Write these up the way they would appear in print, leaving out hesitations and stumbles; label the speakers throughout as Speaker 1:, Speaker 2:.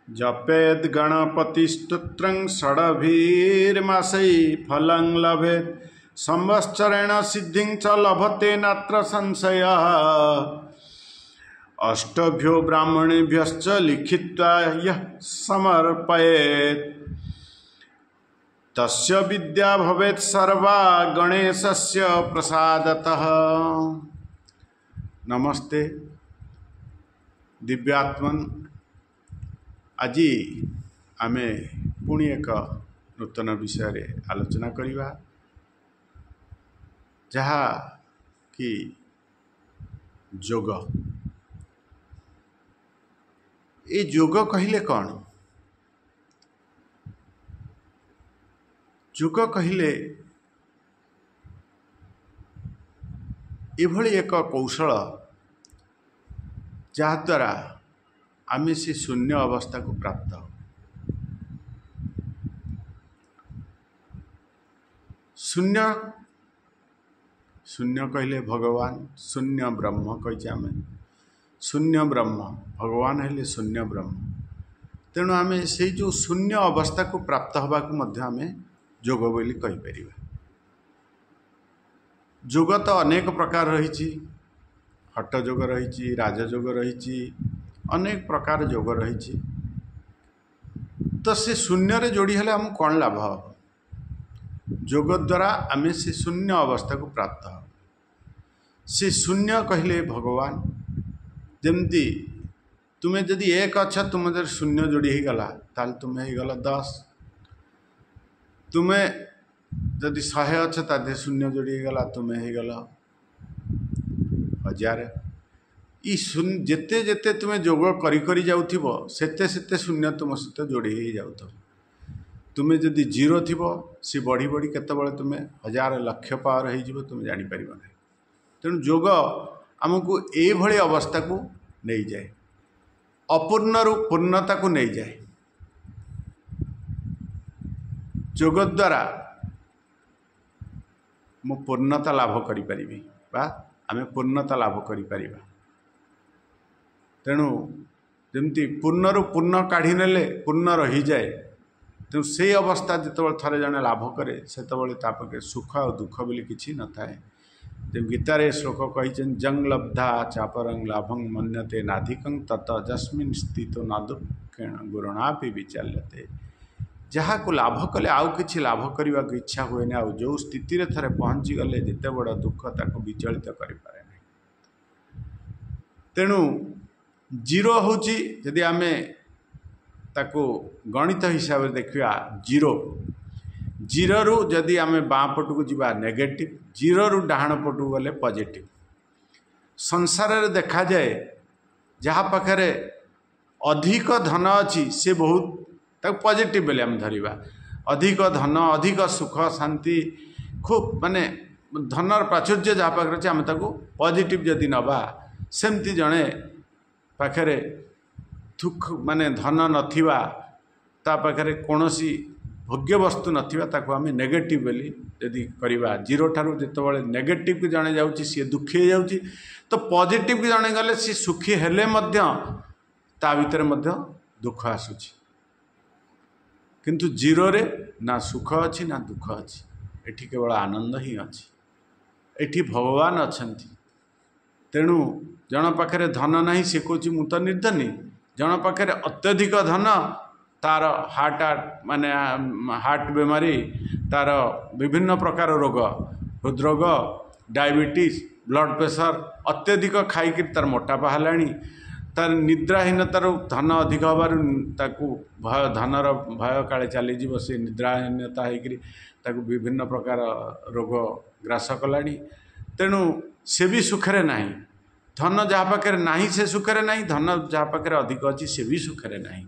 Speaker 1: जपेद गणपतिस्तोत्रं षडभिर्मासै फलं लभेत् संवत्सरेण सिद्धिं च लभते नात्र संशयः। अष्टभ्यो ब्राह्मणेभ्यश्च लिखित्वा यः समर्पयेत् तस्य विद्या भवेत् सर्वा गणेशस्य प्रसादतः। नमस्ते दिव्यात्मन। आज आमे पुणी एक नूतन विषय आलोचना करिबा, जहा कि योग। ये योग कहिले कौन? योग कहिले एभली एक कौशल जहाद्वारा आमे से शून्य अवस्था को प्राप्त हो। शून्य शून्य कहले भगवान, शून्य ब्रह्म कही आमे शून्य ब्रह्म, भगवान हेले शून्य ब्रह्म। तेणु आमे से जो शून्य अवस्था को प्राप्त हवा को मध्य आमे योग बोली कहि परिबा। योग तो अनेक प्रकार रही, हठ योग रही, राजयोग रही, अनेक प्रकार योग रही। तो से शून्य रे जोड़ी हेले हम कौन लाभ हो? योग द्वारा आम से शून्य अवस्था को प्राप्त हो। से शून्य कहले भगवान। जमती तुम्हें जदि एक अच्छा तुम शून्य जोड़ी हो गला ताल तुम्हें हो गला 10। तुम्हें जदि 100 अच्छा तादे शून्य जोड़ी हो गला तुम्हें हो गला 1000। ई शून्य जेते जेते तुम्हें योग करी करी जाउथिबो सेते सेते शून्य तुम सहित जोड़ी हो जाउथो। तुम्हें जदि 0 थिबो सी बढ़ी बढ़ी केतबेले तुम्हें 1000 लक्ष पावर हो जिवो तुम जानि परिबो नै। तेणु योग आमको ए भली अवस्था को नहीं जाए, अपूर्ण रु पूर्णता को नहीं जाए। योग द्वारा मु पूर्णता लाभ करि परिबी बा आमे पूर्णता लाभ करि परिबा। तेणु जमती पूर्ण रु पूर्ण काढ़ी नेले पूर्ण रही जाए। तेणु से अवस्था जितेबाला थरे जने लाभ करे सेतेबाला ता पाखे सुख और दुख बोली किछि न थाए। जब गीतारे श्लोक कही जंग लब्धा चापरंग लाभं मन्यते नाधिकं तत जस्मिन् स्थितो न दुःखेन गुरुणापि विचाल्यते। जहाँ को लाभ कले आउ किछि लाभ करने को इच्छा हुए ना। जो स्थिति रे थरे पहुँची गले जिते बड़ दुख ताको विचलित करि पारे ना। तेणु 0 होची यदि आमे ताको गणित हिसाब से देखिया 0 रु जदि आमे बाँ पटू को जीवा नेगेटिव, 0 रु डाहाण पटू गले पॉजिटिव। संसार रे देखा जाए जहाँ पाखरे अधिक धन अच्छी से बहुत ताको पॉजिटिव बेले हम धरिबा। अधिक धन, अधिक सुख शांति, खूब माने धनर प्राचुर्य जहाँ पाखरे अच्छे आम ताको पॉजिटिव जदि नबा। सेमती जड़े पाखरे दुख माने धन नथिबा, ता पाखरे कोनोसी भोग्य वस्तु नथिबा ताको आमे नेगेटिव बोली यदि करिबा। 0 ठारू जेतेबेले नेगेटिव को जणे जाउची सी दुखी हो जाउची, तो पॉजिटिव को जणे गले सी सुखी हेले मध्य ता भीतर मध्य दुख आसुची। किंतु 0 रे ना सुख अच्छी ना दुख अच्छी, एठी केवल आनंद ही अच्छी। एठी भगवान अछंती। तेणु जन पाखरे धन नहीं से कहूँ मु तो निर्धनी, जन पाखरे अत्यधिक धन तार हार्ट माने हार्ट बेमारी, तार विभिन्न प्रकार रोग, हृदरोग, डायबिटीज, ब्लड प्रेशर अत्यधिक खाई तार मोटापा हलाणी, तार निद्राहीनतार धन अधिक हबार ताकू भय धनर भय काले चलीज से निद्राहीनता होकर विभिन्न प्रकार रोग ग्रास कलानी। तेणु से भी सुखरे नहीं। धन जहाँ पाखे नहीं से सुखरे नहीं, धन जहाँ पाखे अधिक अच्छी से भी सुखरे नहीं।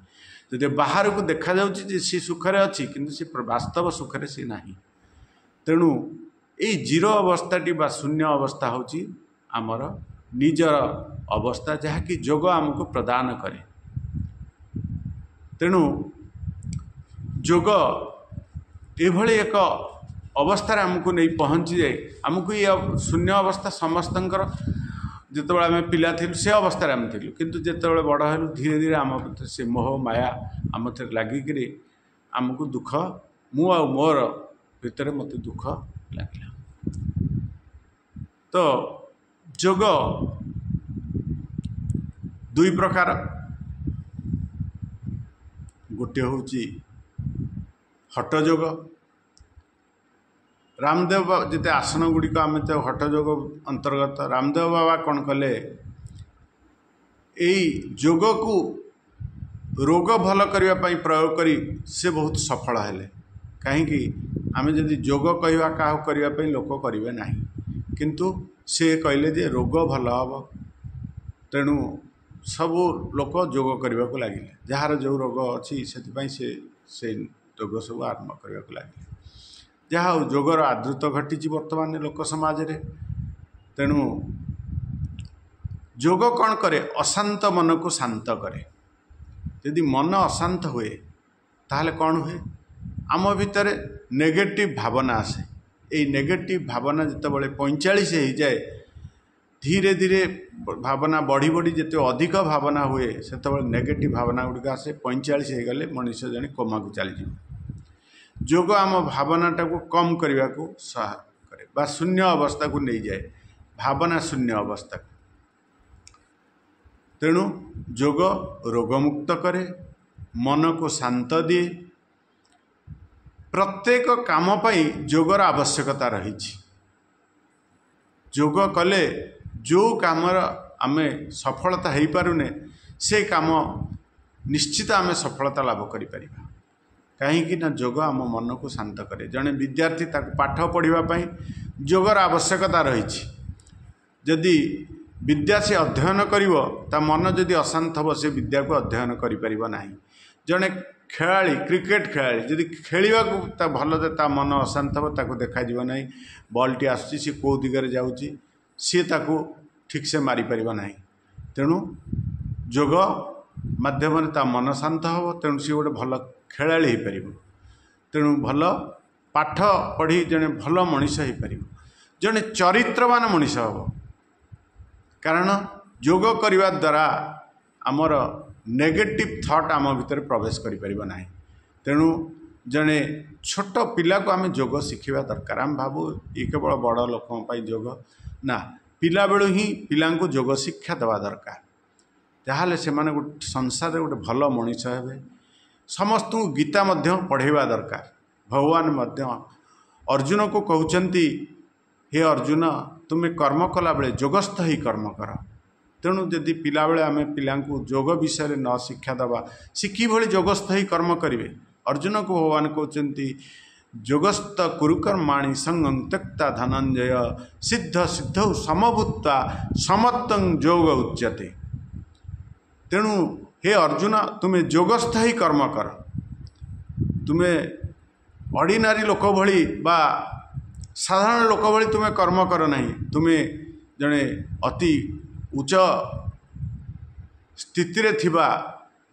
Speaker 1: जदि बाहर को देखा जाउची सी सुखरे अच्छी किंतु से वास्तव सुखरे सी नहीं। तेणु ये 0 अवस्थाटी बा शून्य अवस्था होची आमर निजर अवस्था, जहाँकि योग आमको प्रदान करे। तेणु योग एभली एक अवस्था आमको नहीं पहुँची जाए। आमको ये शून्य अवस्था समस्तंकर ଯେତେବେଳେ ଆମେ ପିଲା ଥିଲୁ ସେ ଅବସ୍ଥାରେ ଆମେ ଥିଲୁ, କିନ୍ତୁ ଯେତେବେଳେ ବଡ଼ ହେଲୁ ଧୀରେ ଧୀରେ ଆମ ଭିତରେ ସେ ମୋହ ମାୟା ଆମ ଭିତରେ ଲାଗିକିରି ଆମକୁ ଦୁଃଖ, ମୁଁ ଆଉ ମୋର ଭିତରେ ମୋତେ ଦୁଃଖ ଲାଗିଲା। ତ ଯୋଗ ଦୁଇ ପ୍ରକାର, ଗୋଟିଏ ହେଉଛି ହଠ ଯୋଗ। ରାମଦେବ ଯେତେ ଆସନ ଗୁଡ଼ିକ ଆମେ ତ ହଠ ଯୋଗ ଅନ୍ତର୍ଗତ। ରାମଦେବ ବାବା କ'ଣ କଲେ, ଏଇ ଯୋଗକୁ ରୋଗ ଭଲ କରିବା ପାଇଁ ପ୍ରୟୋଗ କରି ସେ ବହୁତ ସଫଳ ହେଲେ। କାହିଁକି, ଆମେ ଯଦି ଯୋଗ କହିବା କାହାକୁ କରିବା ପାଇଁ ଲୋକ କରିବେ ନାହିଁ, କିନ୍ତୁ ସେ କହିଲେ ଯେ ରୋଗ ଭଲ ହେବ, ତେଣୁ ସବୁ ଲୋକ ଯୋଗ କରିବାକୁ ଲାଗିଲେ। ଯାହାର ଯେଉଁ ରୋଗ ଅଛି ସେଥିପାଇଁ ସେ ଯୋଗ ସବୁ ଆରମ୍ଭ କରିବାକୁ ଲାଗିଲେ। ଯାହା ହେଉ ଯୋଗର ଆଦୃତ ଘଟିଛି ବର୍ତ୍ତମାନ ଲୋକ ସମାଜରେ। ତେଣୁ ଯୋଗ କ'ଣ କରେ, ଅଶାନ୍ତ ମନକୁ ଶାନ୍ତ କରେ। ଯଦି ମନ ଅଶାନ୍ତ ହୁଏ ତାହେଲେ କ'ଣ ହୁଏ, ଆମ ଭିତରେ ନେଗେଟିଭ୍ ଭାବନା ଆସେ। ଏଇ ନେଗେଟିଭ୍ ଭାବନା ଯେତେବେଳେ 45 ହେଇଯାଏ, ଧୀରେ ଧୀରେ ଭାବନା ବଢ଼ି ବଢ଼ି ଯେତେ ଅଧିକ ଭାବନା ହୁଏ ସେତେବେଳେ ନେଗେଟିଭ୍ ଭାବନା ଗୁଡ଼ିକ ଆସେ। 45 ହେଇଗଲେ ମଣିଷ ଜଣେ କୋମାକୁ ଚାଲିଯିବ। ଯୋଗ ଆମ ଭାବନାଟାକୁ କମ୍ କରିବାକୁ ସହାୟକ କରେ ବା ଶୂନ୍ୟ ଅବସ୍ଥାକୁ ନେଇଯାଏ, ଭାବନା ଶୂନ୍ୟ ଅବସ୍ଥାକୁ। ତେଣୁ ଯୋଗ ରୋଗମୁକ୍ତ କରେ, ମନକୁ ଶାନ୍ତ ଦିଏ। ପ୍ରତ୍ୟେକ କାମ ପାଇଁ ଯୋଗର ଆବଶ୍ୟକତା ରହିଛି। ଯୋଗ କଲେ ଯେଉଁ କାମର ଆମେ ସଫଳତା ହେଇପାରୁନେ ସେ କାମ ନିଶ୍ଚିତ ଆମେ ସଫଳତା ଲାଭ କରିପାରିବା। କାହିଁକି ନା ଯୋଗ ଆମ ମନକୁ ଶାନ୍ତ କରେ। ଜଣେ ବିଦ୍ୟାର୍ଥୀ ତାକୁ ପାଠ ପଢ଼ିବା ପାଇଁ ଯୋଗର ଆବଶ୍ୟକତା ରହିଛି। ଯଦି ବିଦ୍ୟା ସେ ଅଧ୍ୟୟନ କରିବ, ତା ମନ ଯଦି ଅଶାନ୍ତ ହେବ ସେ ବିଦ୍ୟାକୁ ଅଧ୍ୟୟନ କରିପାରିବ ନାହିଁ। ଜଣେ ଖେଳାଳି, କ୍ରିକେଟ ଖେଳାଳି ଯଦି ଖେଳିବାକୁ ତା ଭଲରେ ତା ମନ ଅଶାନ୍ତ ହେବ, ତାକୁ ଦେଖାଯିବ ନାହିଁ ବଲ୍ଟି ଆସୁଛି ସେ କେଉଁ ଦିଗରେ ଯାଉଛି, ସିଏ ତାକୁ ଠିକ୍ସେ ମାରିପାରିବ ନାହିଁ। ତେଣୁ ଯୋଗ ମାଧ୍ୟମରେ ତା ମନ ଶାନ୍ତ ହେବ, ତେଣୁ ସିଏ ଗୋଟେ ଭଲ ଖେଳାଳି ହେଇପାରିବ। ତେଣୁ ଭଲ ପାଠ ପଢ଼ି ଜଣେ ଭଲ ମଣିଷ ହେଇପାରିବ, ଜଣେ ଚରିତ୍ରବାନ ମଣିଷ ହେବ। କାରଣ ଯୋଗ କରିବା ଦ୍ୱାରା ଆମର ନେଗେଟିଭ୍ ଥଟ୍ ଆମ ଭିତରେ ପ୍ରବେଶ କରିପାରିବ ନାହିଁ। ତେଣୁ ଜଣେ ଛୋଟ ପିଲାକୁ ଆମେ ଯୋଗ ଶିଖିବା ଦରକାର। ଆମେ ଭାବୁ ଏ କେବଳ ବଡ଼ ଲୋକଙ୍କ ପାଇଁ ଯୋଗ, ନା, ପିଲାବେଳୁ ହିଁ ପିଲାଙ୍କୁ ଯୋଗ ଶିକ୍ଷା ଦେବା ଦରକାର। ଯାହାହେଲେ ସେମାନେ ଗୋଟେ ସଂସାରରେ ଗୋଟେ ଭଲ ମଣିଷ ହେବେ। ସମସ୍ତଙ୍କୁ ଗୀତା ମଧ୍ୟ ପଢ଼ାଇବା ଦରକାର। ଭଗବାନ ମଧ୍ୟ ଅର୍ଜୁନକୁ କହୁଛନ୍ତି, ହେ ଅର୍ଜୁନ, ତୁମେ କର୍ମ କଲାବେଳେ ଯୋଗସ୍ଥ ହିଁ କର୍ମ କର। ତେଣୁ ଯଦି ପିଲାବେଳେ ଆମେ ପିଲାଙ୍କୁ ଯୋଗ ବିଷୟରେ ନ ଶିକ୍ଷା ଦେବା, ସେ କିଭଳି ଯୋଗସ୍ଥ ହିଁ କର୍ମ କରିବେ? ଅର୍ଜୁନକୁ ଭଗବାନ କହୁଛନ୍ତି, ଯୋଗସ୍ଥ କୁରୁକର୍ମାଣି ସଙ୍ଗଂ ତ୍ୟକ୍ତା ଧନଞ୍ଜୟ ସିଦ୍ଧ ସିଦ୍ଧୌ ସମଭୂତ୍ୱା ସମତ୍ୱଂ ଯୋଗ ଉଚ୍ୟତେ। ତେଣୁ ହେ ଅର୍ଜୁନ, ତୁମେ ଯୋଗସ୍ଥ ହିଁ କର୍ମ କର। ତୁମେ ଅର୍ଡ଼ିନାରୀ ଲୋକ ଭଳି ବା ସାଧାରଣ ଲୋକ ଭଳି ତୁମେ କର୍ମ କର ନାହିଁ। ତୁମେ ଜଣେ ଅତି ଉଚ୍ଚ ସ୍ଥିତିରେ ଥିବା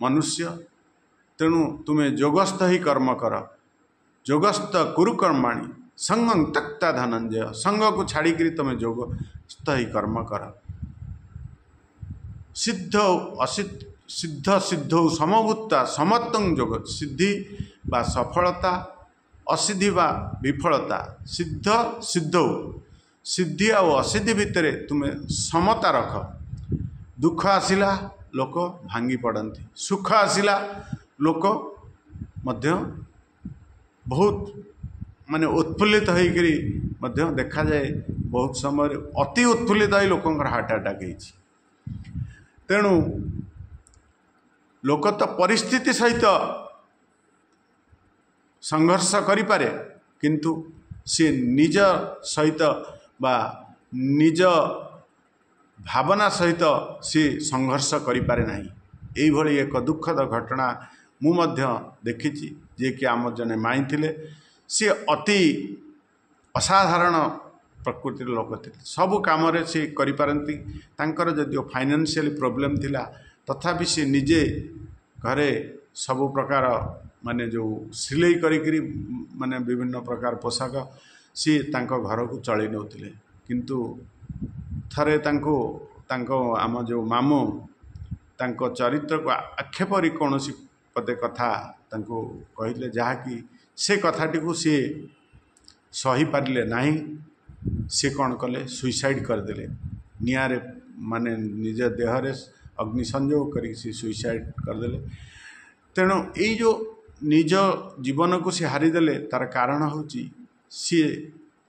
Speaker 1: ମନୁଷ୍ୟ। ତେଣୁ ତୁମେ ଯୋଗସ୍ଥ ହିଁ କର୍ମ କର। ଯୋଗସ୍ଥ କୁରୁକର୍ମାଣି ସଙ୍ଗଂ ତ୍ୟକ୍ତା ଧନଞ୍ଜୟ। ସଙ୍ଗକୁ ଛାଡ଼ିକିରି ତୁମେ ଯୋଗସ୍ଥ ହିଁ କର୍ମ କର। ସିଦ୍ଧ ସିଦ୍ଧ ସିଦ୍ଧୌ ସମଭୂତ୍ୱା ସମତ୍ୱଂ ଯୋଗ। ସିଦ୍ଧି ବା ସଫଳତା, ଅସିଦ୍ଧି ବା ବିଫଳତା, ସିଦ୍ଧ ସିଦ୍ଧୌ, ସିଦ୍ଧି ଆଉ ଅସିଦ୍ଧି ଭିତରେ ତୁମେ ସମତା ରଖ। ଦୁଃଖ ଆସିଲା ଲୋକ ଭାଙ୍ଗି ପଡ଼ନ୍ତି, ସୁଖ ଆସିଲା ଲୋକ ମଧ୍ୟ ବହୁତ ଉତ୍ଫୁଲ୍ଲିତ ହେଇକରି ମଧ୍ୟ ଦେଖାଯାଏ। ବହୁତ ସମୟରେ ଅତି ଉତ୍ଫୁଲ୍ଲିତ ହୋଇ ଲୋକଙ୍କର ହାର୍ଟ ଆଟାକ୍ ହେଇଛି। ତେଣୁ ଲୋକ ତ ପରିସ୍ଥିତି ସହିତ ସଂଘର୍ଷ କରିପାରେ, କିନ୍ତୁ ସେ ନିଜ ସହିତ ବା ନିଜ ଭାବନା ସହିତ ସେ ସଂଘର୍ଷ କରିପାରେ ନାହିଁ। ଏଇଭଳି ଏକ ଦୁଃଖଦ ଘଟଣା ମୁଁ ମଧ୍ୟ ଦେଖିଛି। ଯିଏକି ଆମର ଜଣେ ମାଇଁ ଥିଲେ, ସେ ଅତି ଅସାଧାରଣ ପ୍ରକୃତିର ଲୋକ ଥିଲେ। ସବୁ କାମରେ ସେ କରିପାରନ୍ତି। ତାଙ୍କର ଯଦିଓ ଫାଇନାନ୍ସିଆଲି ପ୍ରୋବ୍ଲେମ୍ ଥିଲା, ତଥାପି ସେ ନିଜେ ଘରେ ସବୁ ପ୍ରକାର ଯେଉଁ ସିଲେଇ କରିକିରି ବିଭିନ୍ନ ପ୍ରକାର ପୋଷାକ ସିଏ ତାଙ୍କ ଘରକୁ ଚଳେଇ ନେଉଥିଲେ। କିନ୍ତୁ ଥରେ ତାଙ୍କୁ आम जो मामू तांको चरित्र को आक्षेप कौन पदे कथा तांको कहले जहाँकि से कथाटी को सी सही पारे ना सी कौन कले सुइसाइड करदे निआरे माने निज देहरे अग्नि संयोग कर सुइसाइड करदे। तेणु यही जो निज जीवन को सी हारिदेले तार कारण हूँ सी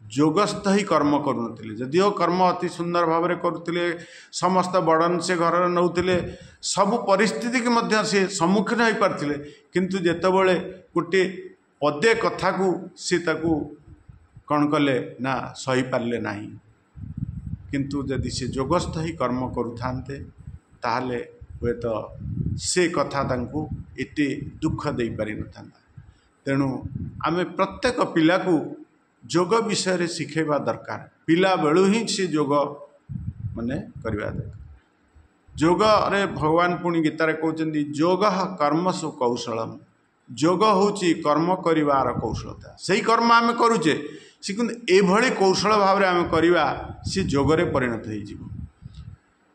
Speaker 1: जोगस्थ ही कर्म करुनथिले जदिओ कर्म अति सुंदर भाव में करुले समस्त बर्डन से घर नौले सबु परिस्थिति की मध्य से सम्मुखीन हो पारथिले किंतु जेतेबेले गोटे पदे कथा को सी ताकू कौन कले ना सही पारले नाही किंतु जदि से जोगस्थ ही कर्म करुथान्ते ताहले हुए तो से कथा तांको एते दुख दे पारि नथांता। तेणु आमे प्रत्येक पिला को जोग विषय शिखेबा दरकार पिला बेलू ही से जोग माने करवा दरकार। जोग रे भगवान पुणी गीतारे कहते जोग कर्मसु कौशलम जोग होची कर्म करिवार कौशलता सही कर्म आमे करूचे से किंतु एभली कौशल भाव में आमे करिवा से जोगरे परिणत हो जिवो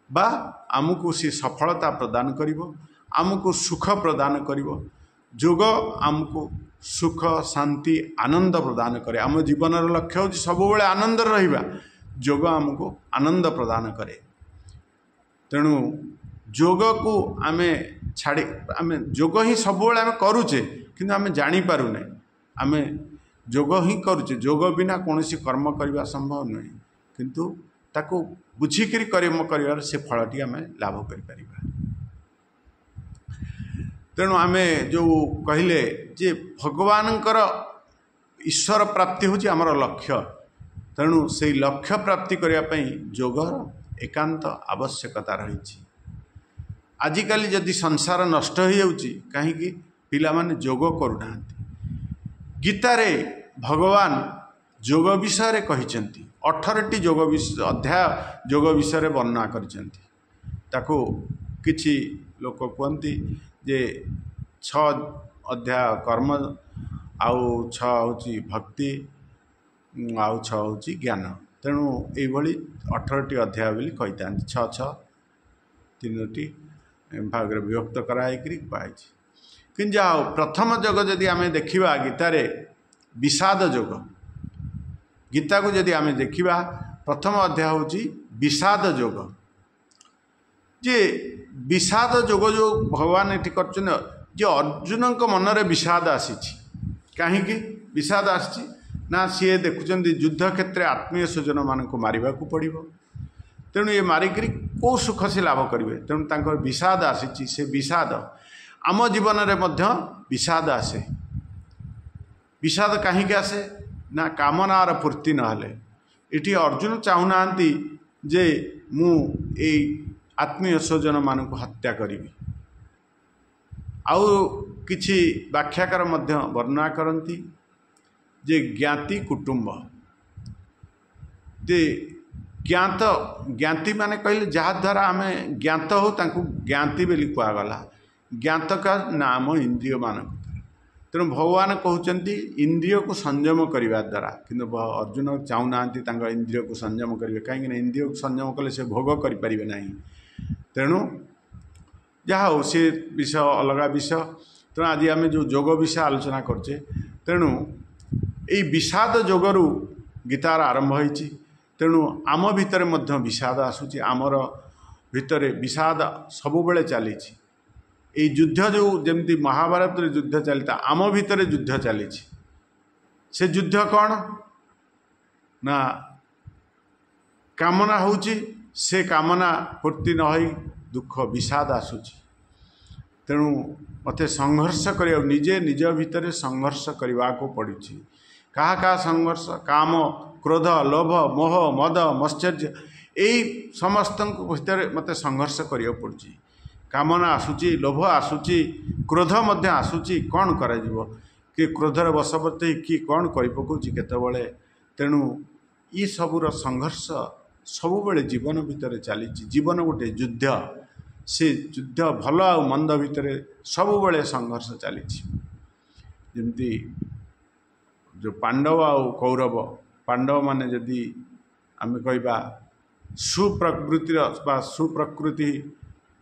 Speaker 1: बा आमको सी सफलता प्रदान करिवो आमको सुख प्रदान करिवो। जोग आमको सुख शांति आनंद प्रदान करे आम जीवन लक्ष्य हूँ सब आनंद रहिबा जोग आमको आनंद प्रदान करे। तेणु जोग को आमे छाड़ी आमे जोग ही सब आमे करूचे किंतु आमे जानी पारुने आमे जोग ही करूचे जोग बिना कौन कर्म करने संभव नुहे किंतु ताको बुझिकी कर्म कर से फलटी आमे लाभ कर। तेणु आमे जो कहले जे भगवानकर ईश्वर प्राप्ति हूँ आमर लक्ष्य तेणु से लक्ष्य प्राप्ति करने जोगर एकांत आवश्यकता रही। आजिकाली जदि संसार नष्ट हो जाउची कहीं पिला माने जोग करूना गीतारे भगवान जोग विषय कहिसेंती 18टी जोग अध्याय जोग विषय वर्णना करिसेंती ताको किछि लोक कहती जे 6 अध्याय कर्म आउ 6 हूँ भक्ति आउ 6 हूँ ज्ञान तेणु ये 18टी अध्याय बोली कही 6 3टी भाग विभक्त कराई कि जाओ प्रथम जोग जदि आम देखा गीतारे विषाद जोग गीता को जदि आम देखा प्रथम अध्याय हूँ विषाद जोग जे विषाद जोग जो भगवान ये कर अर्जुन मनरे विषाद आसी कहीं विषाद आसी ना सी देखुं युद्ध क्षेत्र आत्मीय स्वजन मान मारिबा को पड़ो तेणु ये मारिक कौ सुख से लाभ करेंगे तेणु तांकर विषाद आसी से विषाद आम जीवन में विषाद आसे विषाद कहीं आसे ना कामनार पूर्ति नहले इटी अर्जुन चाहूना जे मु ए आत्मीय स्वजन मान हत्या करी आउ किछि व्याख्याकार मध्य वर्णना करती जे ज्ञाति कुटुंब जे ज्ञात ज्ञाति माने कहले जहाँ द्वारा आम ज्ञात हो तांको ज्ञाति बोली कहगला ज्ञात का नाम इंद्रिय मान तेणु भगवान कहते इंद्रिय को संयम करने द्वारा किंतु अर्जुन चाहूना इंद्रिय को संयम करेंगे कहीं इंद्रिय को संयम कले से भोग करें ना तेणु जहाँ हो सी विषय अलग विषय तेणु आज आम जो जोग विषय आलोचना करचे तेणु यही विषाद जोगरु गीतार आरंभ होती तेणु आम भितर मध्य विषाद आसूची आमर भितर विषाद सबुबले चली युद्ध जो जमती महाभारत युद्ध चलता आम भितर युद्ध चली से युद्ध कौन ना कामना होची से कामना पूर्ति न होई दुख विषाद आसूची तेणु मत संघर्ष कर निजे निज भितर संघर्ष करने को पड़ी क्या संघर्ष काम क्रोध लोभ मोह मद मत्सर्य यही समस्त भितर मत संघर्ष करिया पड़ुची कामना आसूची लोभ आसूची क्रोध मध्य आसूची कौन कर क्रोधर बशवर्ती कि कौन कर पकाउची केतबेले तेणु ये सबूर संघर्ष सबुबले जीवन भितर चली जीवन गोटे युद्ध से युद्ध भल आ मंद भितर सबुबले संघर्ष चली जमती जो पांडव आ कौरव पांडव माने जदि आम कहवा सुप्रकृतिर सुप्रकृति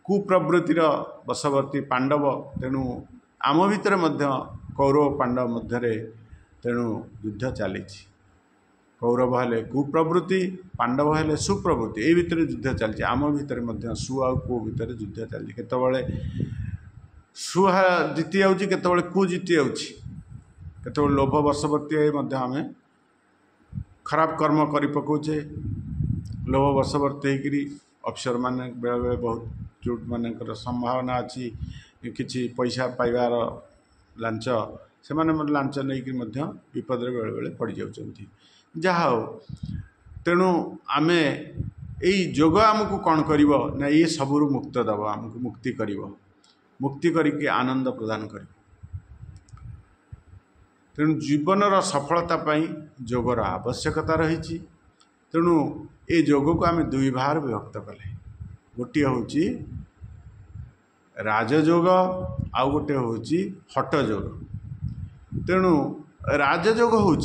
Speaker 1: कुप्रवृत्तिर वशवर्ती पांडव तेणु आम भितर कौरव पांडव मध्य तेणु युद्ध चली कौरव हेले कुप्रवृत्ति पांडव हेले सुप्रवृत्ति ये भितर युद्ध चलती आम भितर सु आ कु भितर युद्ध चलती केतबले सु जीति जाउची केतबले कु जीति जाउची केतबले लोभ वशवर्ती आम खराब कर्म करि पकाउछे लोभ वशवर्ती होकरी अफसर माने बेले बेले बहुत चोट मानकर संभावना अच्छी किसी पैसा पाइबार लांच से लांच नहीं विपद बेले बेले पड़ जाउछंती जहा हो तेणु आमे यही जोग आमको कौन करिव ना ये सबुरु मुक्त दब आमको मुक्ति करिव मुक्ति करके आनंद प्रदान कर तेणु जीवनर सफलता पाई जोगर आवश्यकता रही तेणु ये जोग को आम दुई भार विभक्त कले गोटे हूँ राजयोग आउ गोटे हूँ हठ जोग तेणु राजयोग हूँ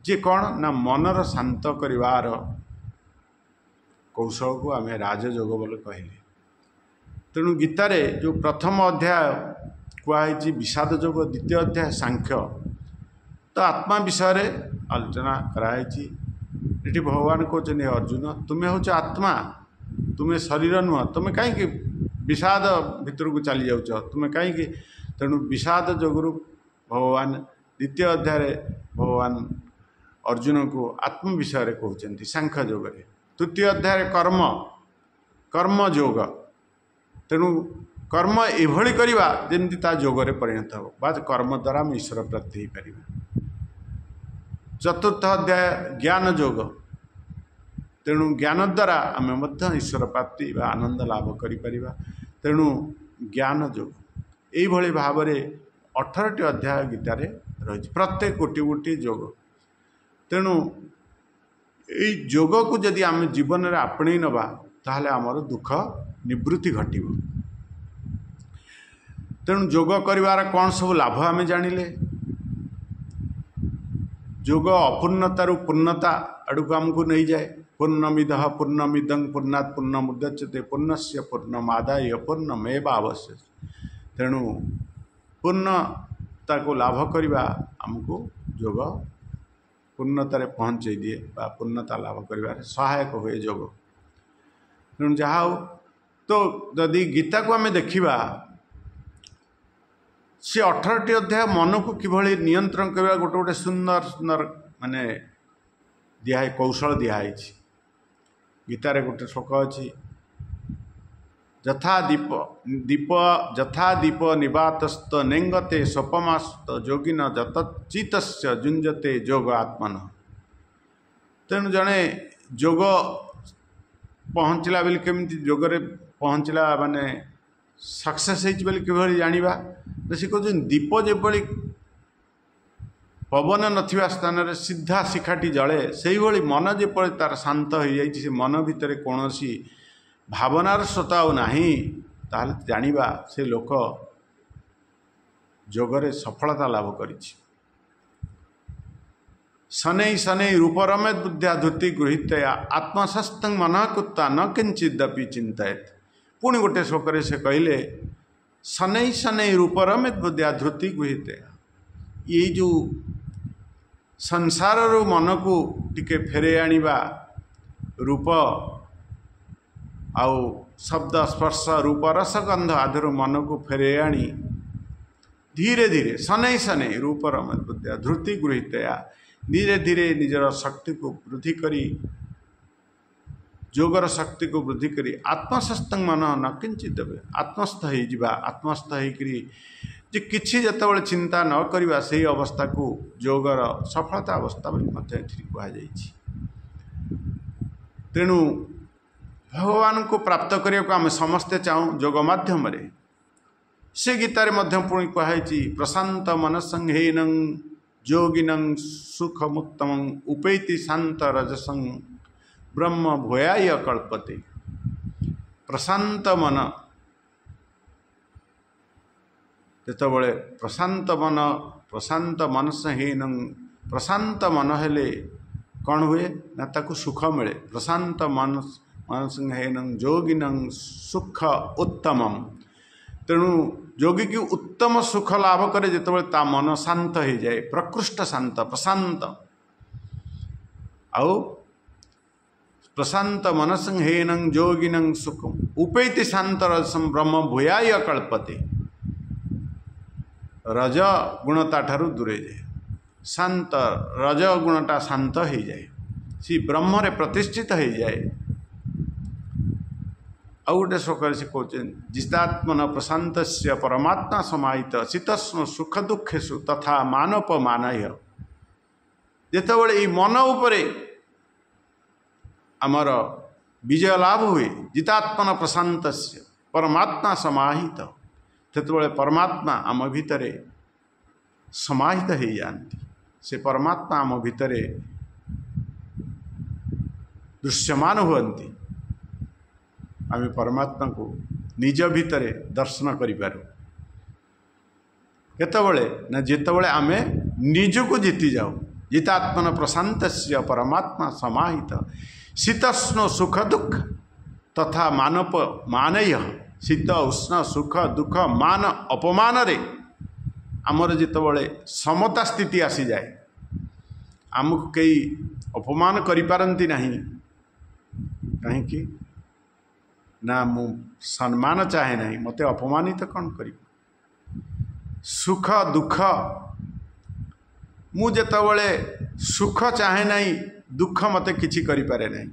Speaker 1: जे कौन ना मनर शांत करिवार कौशल को आम राजयोग बोले कहले तेणु गीतारे जो प्रथम अध्याय कहुई विषाद जोग द्वितीय अध्याय सांख्य तो आत्मा विषय रे आलोचना कराई ये भगवान कहते अर्जुन तुम्हें हूँ आत्मा तुम्हें शरीर नुह तुम्हें कहीं विषाद भितर को चली जाऊच तुम्हें कहीं तेणु विषाद जोगुरु भगवान द्वितीय अध्याय भगवान अर्जुन को आत्म विषय रे कहते सांख्य जोग तृतीय अध्याय कर्म कर्म जोग तेणु कर्म एभली करवा जमी ता जोगरे परिणत हो बा कर्म द्वारा हम ईश्वर प्राप्ति हो पार चतुर्थ अध्याय ज्ञान जोग तेणु ज्ञान द्वारा आम ईश्वर प्राप्ति बा आनंद लाभ करिपरिबा तेणु ज्ञान जोग यही भाव में 18टी अध्याय गीतार रही प्रत्येक गोटी गोटी जोग तेणु यही जोग को जदि आम जीवन में आपणे नवा ताहले आमर दुख निवृत्ति घटिब तेणु जोग करिवार कौन सब लाभ आम जानिले जोग अपूर्णतारू पूर्णता आड़ को आमको नहीं जाए पूर्णमिद पूर्णमिदं पूर्णात् पूर्णमुदच्यते पूर्णस्य पूर्णमादाय पूर्णमेव आवश्य तेणु पूर्णता को लाभ करवा आमको जोग पूर्णतार पहुँचे दिए बा पूर्णता लाभ कर सहायक हुए जोग तेणु जहा हो तो जदि गीता को आम देखा सी 18टी अध्याय मन को किभली नियंत्रण करवा गोटे गोटे सुंदर सुंदर माने दिहाई कौशल दिहाई गीतार गोटे श्लोक अच्छी यथा दीप दीप यथा दीप निवातस्त नेंगते स्वपमास्त जोगिन जतचित जुंजते जोग आत्मन तेणु जड़े जोग पहुँचला बेले केमती जोगरे पहुँचला माने सक्सेस होली जानिबा से कहते दीप जेभली पवन नथिबा स्थान रे सीधा शिखाटी जले से ही मन जेपरी तार शांत हो जाए से मन भितर कौन भावनार स्रोत आउ नाही ताहले जानिबा से लोक जोगरे सफलता लाभ करिछि शनै शनै रूपरमेत बुद्ध्या धुति गृहीतया आत्मशस्तं मनः कुत्ता न किंचिदपि चिंतयेत पुणी गोटे श्लोक से कहले शनै शनै रूपरमेत बुद्ध्या धुति गृहीतया ये जो संसार रो मन को टिके फेरे आनिबा रूप आउ शब्द स्पर्श रूप रस गंध आदि मन को फेरे आनी धीरे धीरे शनै शनै रूपरमेत बुद्ध्या धृति गृहीतया धीरे धीरे निजर शक्ति को वृद्धि करी जोगर शक्ति को वृद्धि करी आत्मशस्त मन न किंचित आत्मस्थ हो आत्मस्थ होकरी जे किछि जतबेले चिंता न करिबा से अवस्था को जोगर सफलता अवस्था कहुई तेणु भगवान को प्राप्त करने को आम समस्ते चाहूँ जोग माध्यम से गीतार पुणी कहुई प्रशांत मनसंहेन जोगिनं सुखमुत्तम उपैति शांत रजसं ब्रह्म भूयाय कल्पते प्रशांत मन जेतबले प्रशांत मन मनसहीन प्रशांत मन हेले कौन हुए ना ताकू सुख मिले। प्रशांत मनसंहेन जोगिनं सुख उत्तमम। तेणु जोगी की उत्तम सुख लाभ करे जितेबाला ता मन शांत हो जाए, प्रकृष्ट शांत प्रशांत। आउ प्रशांत मनसंहेन जोगिनं सुखम उपैति शांत रसम ब्रह्म भूयाय कल्पते। रज गुणता ठारू दूरे जाए, शांत रज गुणटा शांत हो जाए, सी ब्रह्म रे प्रतिष्ठित हो जाए। आउ गोटे श्लोक से कहते जितात्मन प्रशांत परमात्मा समाहित शीतस्म सुख दुखेशु तथा मानपमानय। जितेबाला ये मन उपरे आमर विजय लाभ हुए, जितात्मन प्रशांत परमात्मा समाहित, सेतबेले परमात्मा आम भितर समाहित हो जाती। से परमात्मा आम भितर दृश्यमान हुअन्ति। आम परमात्मा को निज भितर दर्शन करिपारू केतबेले ना जितेबाला आम निजको जीति जाऊ। जितात्मन प्रशांत परमात्मा समाहित शीतोष्ण सुख दुख तथा मानप मानय। शीत उष्ण सुख दुख मान अपमान रे आमर जितेबाला समता स्थिति आसी जाए, आमको कई अपमान करि पारंती नहीं। कहीं ना मु सम्मान चाहे नहीं, मते अपमानित तो कौन कर। सुख दुख मु जितेबाला सुख चाहे नहीं, दुख मते किछि करि पारे नहीं।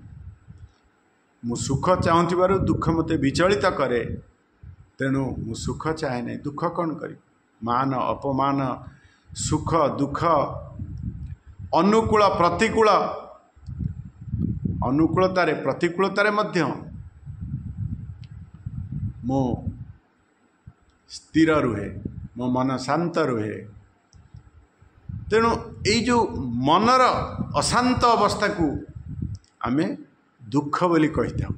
Speaker 1: मु सुख चाहूथिबारु दुख मते विचलित करे, तेणु मु सुख चाहे नहीं, दुख कौन करी। मान अपमान सुख दुख अनुकूल प्रतिकूल, अनुकूलतारे प्रतिकूलतारे मध्य मो स्थिर रुहे, मो मन शांत रुहे। तेणु ये जो मनर अशांत अवस्था को आमे दुख बोली कही था।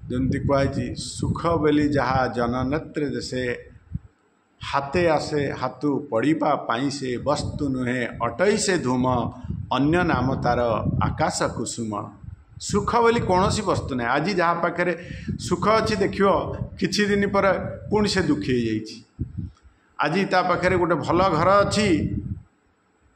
Speaker 1: जमती कहुई सुख बोली जहा जननेत्र जैसे हाथे आसे हाथू पड़िबा पाई से वस्तु नुहे अटई से धूम अन्य नाम तार आकाश कुसुम। सुख बोली कौन सी वस्तु ना। आज जहाँ पाखे सुख अच्छी देखियो किछि दिन पर पुणी से दुखी हो जाइछि। आज ता पाखे गोटे भल घर अच्छी,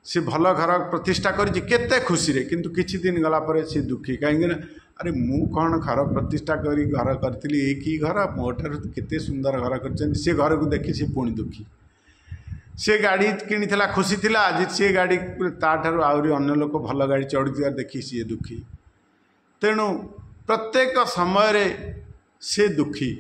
Speaker 1: सी भल घर प्रतिष्ठा करिछि केते खुशी रे, किंतु किछि दिन गला पर सी दुखी। कहीं अरे मु कौन घर प्रतिष्ठा करी घर करथिली, एक ही घर मोठार केते सुंदर घर कर, से घर को देखी सी पुणी दुखी। से गाड़ी किनिथिला खुशी थिला, आज से गाड़ी ताठारु आउरी अन्य लोक भल गाड़ी चढ़ुथिबार देखी सी दुखी। तेणु प्रत्येक समय रे से दुखी,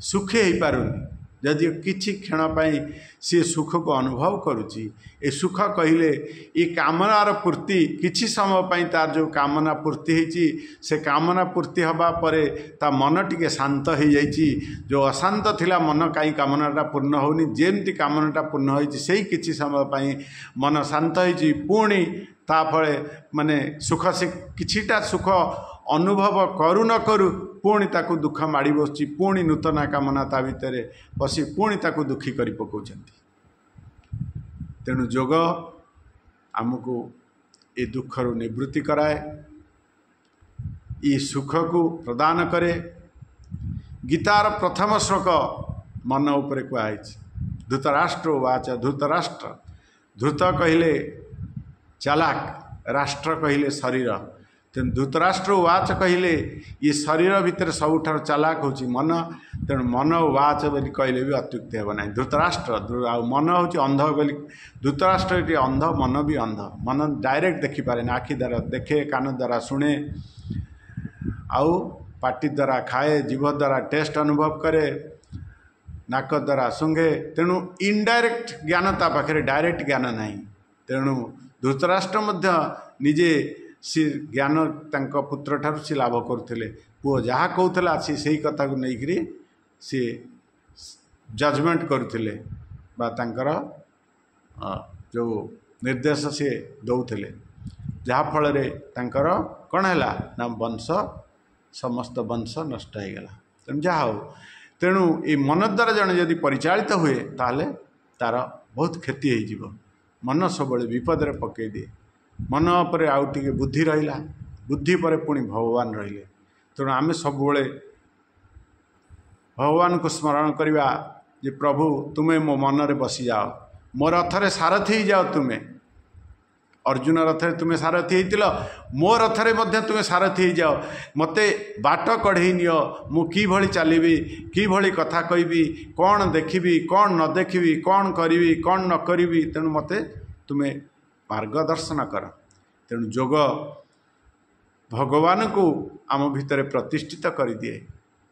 Speaker 1: सुखी हो पारुनी। जदि किछि क्षण पाई सी सुख को अनुभव करुची, ए सुख कहले ये कामनार पूर्ति किछि समय पाई तार जो कामना पूर्ति होइची, से कामना पूर्ति हवा परे ता मन टिके शांत हो जाइची। जो अशांत थिला मन कहीं कामनाटा पूर्ण होनी, जेमती कामनाटा पूर्ण होइची सेही किछि समय पाई मन शांत होइची। पुणी ता फळे माने सुख से किछिटा सुख अनुभव करू न करू पुणी ताकू दुख माड़ी बसुची, पुणी नूतन कामना ता भितर बसी पुणी ताकू दुखी करि पकाउछन्ति। तेणु जोग आमको ये दुखर निवृत्ति कराए, ये सुख को प्रदान करे। गीतार प्रथम श्लोक मन उपरे कुआई धृतराष्ट्र वाच। धृतराष्ट्र, धृत कहले चालाक, राष्ट्र कहले शरीर। तेणु धृतराष्ट्र वाच कहले ये शरीर भितर सबुठार चालाक होची मन। तेणु मन वाच बोली कहले भी अत्युक्ति हेब ना। धृतराष्ट्र आ मन हूँ अंध बोली, धृतराष्ट्र ये अंध, मन भी अंध। मन डायरेक्ट देखी पारे ना, आखि द्वारा देखे, कान द्वारा शुणे, आउ पाटी द्वारा खाए, जीभ द्वारा टेस्ट अनुभव करे, नाक द्वारा शुंघे। तेणु इनडायरेक्ट ज्ञान ता पाखे, डायरेक्ट ज्ञान नहीं। तेणु धृतराष्ट्र मध्य निजे सी ज्ञान तांको पुत्र ठारू सी लाभ करथिले। पुओ जहाँ कहूला सी सही कथा को लेकरी सी जजमेंट करथिले बा तांकर जो निर्देश सी दौथिले, जहाँ फल रे तांकर कौन है ना वंश समस्त वंश नष्ट हो गला। तेणु जहाँ हो, तेणु ये मन द्वारा जन जदि परिचालित हुए ताहले तार बहुत क्षति हो। मन सब विपद रे पकई दिए। मन पर आउ टिके बुद्धि रहिला बुद्धि पर पुणी भगवान रहिले तेणु आमे सब भगवान को स्मरण करवा जे प्रभु तुमे मो मन रे बसी जाओ मो रथरे सारथी जाओ तुमे अर्जुन रथरे तुमे सारथी होइतिल मो रथरे मध्य तुमे सारथी जाओ मते बाट कढ़ई नियो मु कि भली चलिबी कि भली कथा कहबी कौन देखिबी कौन न देखिबी कौन करिबी कौन न करिबी तेणु मते तुमे मार्गदर्शन कर तेणु जोग भगवान को आम भितर प्रतिष्ठित कर दिए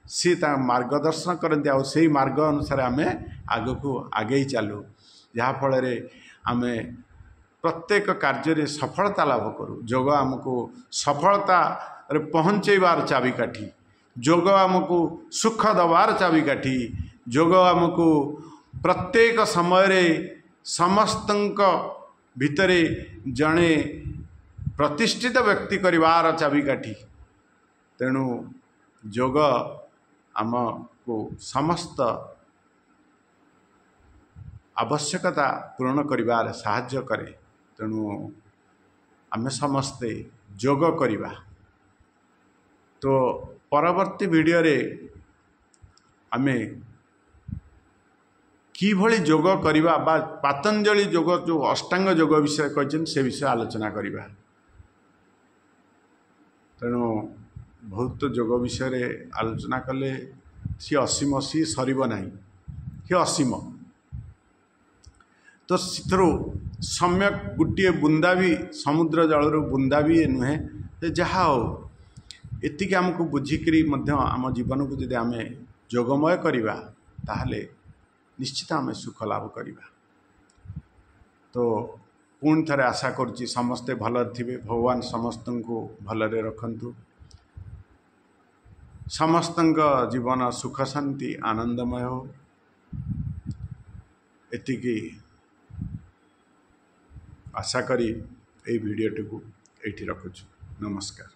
Speaker 1: सी मार्गदर्शन करते आ से मार्ग अनुसार आम आग को आगे चलू जहाँफल आम प्रत्येक कार्य सफलता लाभ करूँ जोग आमको सफलता पहुँचेबार चाबिकाठी जोग आमको सुख दबार चाबिकाठी जोग आमको प्रत्येक समय समस्त भितरे जड़े प्रतिष्ठित व्यक्ति करिवार चाबिकाठी तेणु जोग आमको समस्त आवश्यकता पूर्ण करिवार साहाय्य करे तेणु आमे समस्ते जोग करिवा। तो परवर्ती वीडियो रे आमे कि भली जोग करिवा बा पतंजलि जोग जो अष्टांग जोग विषय कहछन से विषय आलोचना करिवा। तेणु बहुत जोग विषय रे आलोचना कले सी असीम सी सरीब नहीं सी असीम तो सिथरो सम्यक गोटे बुंदा भी समुद्र जलर बुंदा भी नुहे तो जहा हो एतिक आमको बुझिकी आम जीवन को जब आम जोगमय करवा ताहले निश्चित आम सुख लाभ करवा। तो पुणी थे आशा करुच्ची समस्ते भल थे भगवान समस्त को भलरे रखंतु समस्त जीवन सुख शांति आनंदमय हो एतिकी आशा करी भिडियोटी को ये रखुछु। नमस्कार।